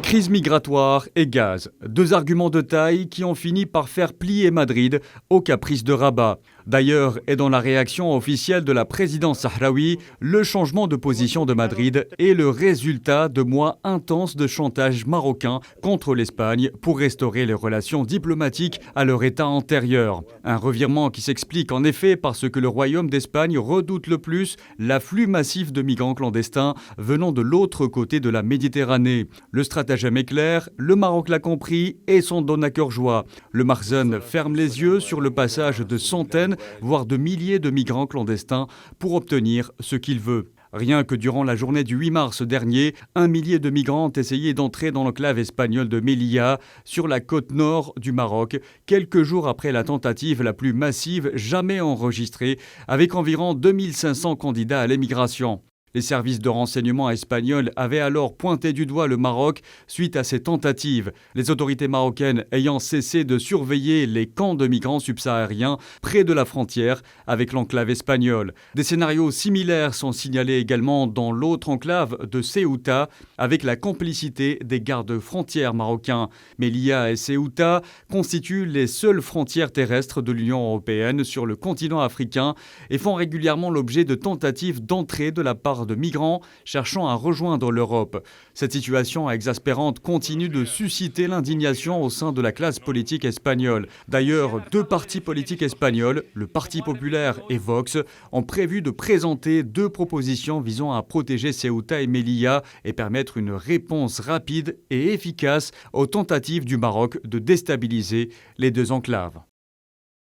Crise migratoire et gaz, deux arguments de taille qui ont fini par faire plier Madrid au caprice de Rabat. D'ailleurs, et dans la réaction officielle de la présidence sahraoui, le changement de position de Madrid est le résultat de mois intenses de chantage marocain contre l'Espagne pour restaurer les relations diplomatiques à leur état antérieur. Un revirement qui s'explique en effet parce que le Royaume d'Espagne redoute le plus l'afflux massif de migrants clandestins venant de l'autre côté de la Méditerranée. Le stratagème est clair, le Maroc l'a compris et s'en donne à cœur joie. Le Makhzen ferme les yeux sur le passage de centaines, voire de milliers de migrants clandestins pour obtenir ce qu'il veut. Rien que durant la journée du 8 mars dernier, 1 millier de migrants ont essayé d'entrer dans l'enclave espagnole de Melilla, sur la côte nord du Maroc, quelques jours après la tentative la plus massive jamais enregistrée, avec environ 2500 candidats à l'émigration. Les services de renseignement espagnols avaient alors pointé du doigt le Maroc suite à ces tentatives, les autorités marocaines ayant cessé de surveiller les camps de migrants subsahariens près de la frontière avec l'enclave espagnole. Des scénarios similaires sont signalés également dans l'autre enclave de Ceuta avec la complicité des gardes-frontières marocains. Melilla et Ceuta constituent les seules frontières terrestres de l'Union européenne sur le continent africain et font régulièrement l'objet de tentatives d'entrée de la part de migrants cherchant à rejoindre l'Europe. Cette situation exaspérante continue de susciter l'indignation au sein de la classe politique espagnole. D'ailleurs, deux partis politiques espagnols, le Parti populaire et Vox, ont prévu de présenter deux propositions visant à protéger Ceuta et Melilla et permettre une réponse rapide et efficace aux tentatives du Maroc de déstabiliser les deux enclaves.